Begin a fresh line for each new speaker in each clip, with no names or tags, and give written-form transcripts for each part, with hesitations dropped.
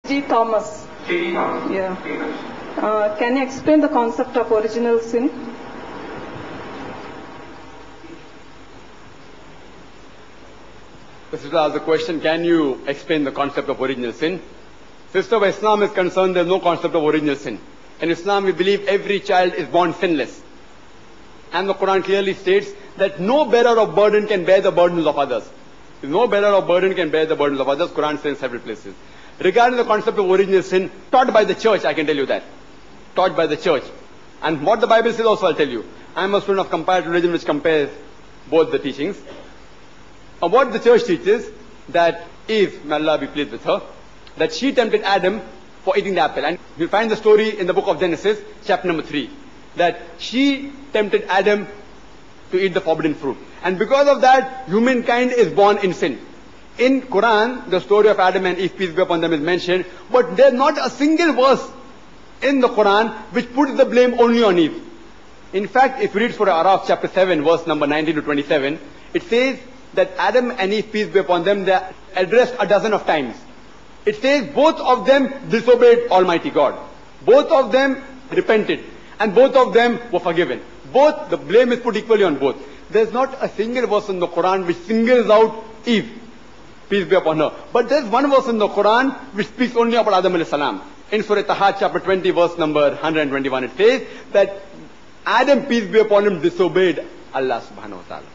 G. Thomas.
J.D. Thomas.
Yeah. Can you explain the concept of original sin?
The sister asked the question, can you explain the concept of original sin? Sister, where Islam is concerned, there is no concept of original sin. In Islam, we believe every child is born sinless. And the Quran clearly states that no bearer of burden can bear the burdens of others. No bearer of burden can bear the burdens of others. Quran says in several places. Regarding the concept of original sin, taught by the church, I can tell you that. Taught by the church. And what the Bible says also I'll tell you. I am a student of comparative religion which compares both the teachings. And what the church teaches, that Eve, may Allah be pleased with her, that she tempted Adam for eating the apple. And you'll find the story in the book of Genesis, chapter number 3. That she tempted Adam to eat the forbidden fruit. And because of that, humankind is born in sin. In Quran, the story of Adam and Eve, peace be upon them, is mentioned. But there's not a single verse in the Quran which puts the blame only on Eve. In fact, if you read Surah Araf, chapter 7, verse number 19 to 27, it says that Adam and Eve, peace be upon them, they are addressed a dozen of times. It says both of them disobeyed Almighty God. Both of them repented. And both of them were forgiven. Both, the blame is put equally on both. There's not a single verse in the Quran which singles out Eve, peace be upon her. But there's one verse in the Quran which speaks only about Adam alayhi salam. In Surah Taha, chapter 20, verse number 121, it says that Adam, peace be upon him, disobeyed Allah subhanahu wa ta'ala.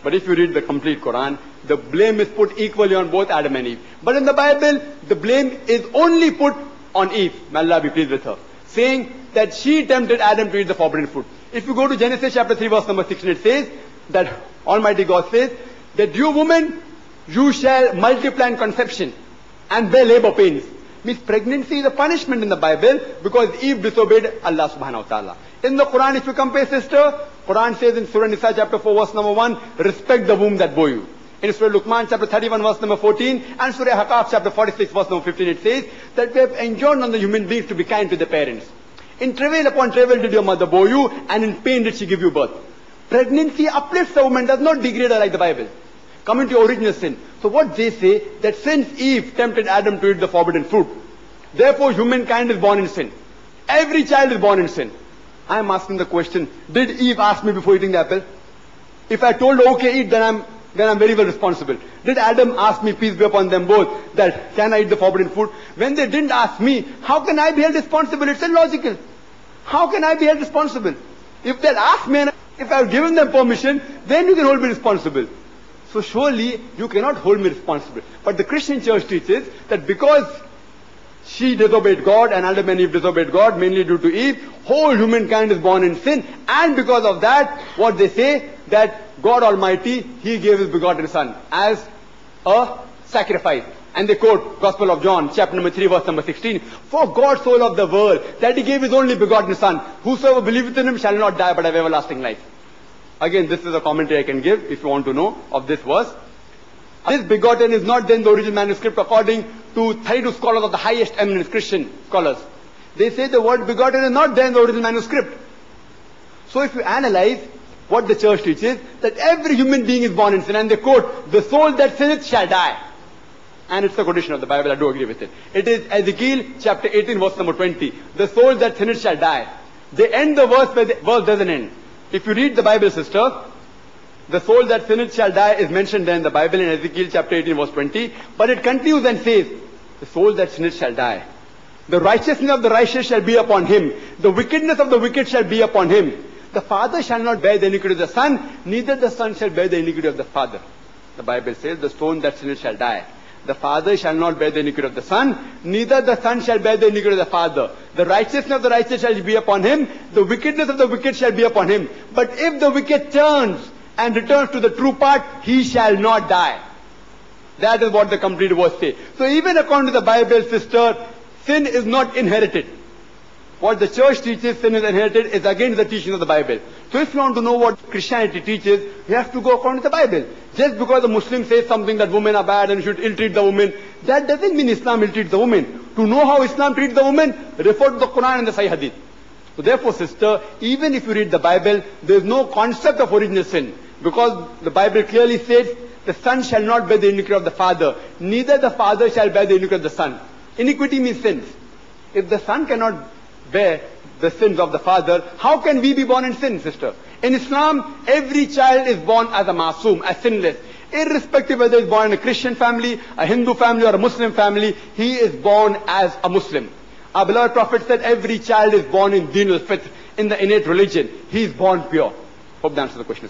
But if you read the complete Quran, the blame is put equally on both Adam and Eve. But in the Bible, the blame is only put on Eve, may Allah be pleased with her, saying that she tempted Adam to eat the forbidden fruit. If you go to Genesis chapter 3, verse number 16, it says that Almighty God says that you woman, you shall multiply in conception and bear labor pains. Means pregnancy is a punishment in the Bible because Eve disobeyed Allah subhanahu wa ta'ala. In the Quran, if you compare, sister, Quran says in Surah Nisa chapter 4, verse number 1, respect the womb that bore you. In Surah Luqman chapter 31, verse number 14, and Surah Haqaf chapter 46, verse number 15, it says that we have enjoined on the human beings to be kind to their parents. In travail upon travail did your mother bore you, and in pain did she give you birth. Pregnancy uplifts a woman, does not degrade her like the Bible. Coming to original sin. So what they say, that since Eve tempted Adam to eat the forbidden fruit, therefore humankind is born in sin. Every child is born in sin. I am asking the question, did Eve ask me before eating the apple? If I told her, okay, eat, then I'm very well responsible. Did Adam ask me, peace be upon them both, that can I eat the forbidden fruit? When they didn't ask me, how can I be held responsible? It's illogical. How can I be held responsible? If they'd asked me and if I've given them permission, then you can hold me responsible. So surely you cannot hold me responsible. But the Christian church teaches that because she disobeyed God and Adam and Eve disobeyed God, mainly due to Eve, whole humankind is born in sin. And because of that, what they say, that God Almighty, He gave His begotten Son as a sacrifice. And they quote Gospel of John, chapter number 3, verse number 16. For God so loved the world, that He gave His only begotten Son. Whosoever believeth in Him shall not die, but have everlasting life. Again, this is a commentary I can give, if you want to know, of this verse. This begotten is not then the original manuscript according to 32 scholars of the highest eminent Christian scholars. They say the word begotten is not there in the original manuscript. So if you analyze what the church teaches, that every human being is born in sin, and they quote, the soul that sinneth shall die. And it's a quotation of the Bible, I do agree with it. It is Ezekiel chapter 18, verse number 20. The soul that sinneth shall die. They end the verse where the verse doesn't end. If you read the Bible, sister, the soul that sinneth shall die is mentioned there in the Bible in Ezekiel chapter 18, verse 20. But it continues and says, the soul that sinneth shall die. The righteousness of the righteous shall be upon him. The wickedness of the wicked shall be upon him. The father shall not bear the iniquity of the son, neither the son shall bear the iniquity of the father. The Bible says, the stone that sinneth shall die. The father shall not bear the iniquity of the son, neither the son shall bear the iniquity of the father. The righteousness of the righteous shall be upon him, the wickedness of the wicked shall be upon him. But if the wicked turns and returns to the true path, he shall not die. That is what the complete verse says. So even according to the Bible, sister, sin is not inherited. What the church teaches, sin is inherited, is against the teaching of the Bible. So if you want to know what Christianity teaches, you have to go according to the Bible. Just because the Muslim says something that women are bad and should ill-treat the woman, that doesn't mean Islam ill-treats the woman. To know how Islam treats the woman, refer to the Quran and the Sahih Hadith. So therefore, sister, even if you read the Bible, there is no concept of original sin. Because the Bible clearly says, the son shall not bear the iniquity of the father, neither the father shall bear the iniquity of the son. Iniquity means sins. If the son cannot bear the sins of the father, how can we be born in sin, sister? In Islam, every child is born as a masoom, as sinless. Irrespective whether he is born in a Christian family, a Hindu family or a Muslim family, he is born as a Muslim. Our beloved Prophet said every child is born in Deen al-Fitr, in the innate religion. He is born pure. Hope that answers the question.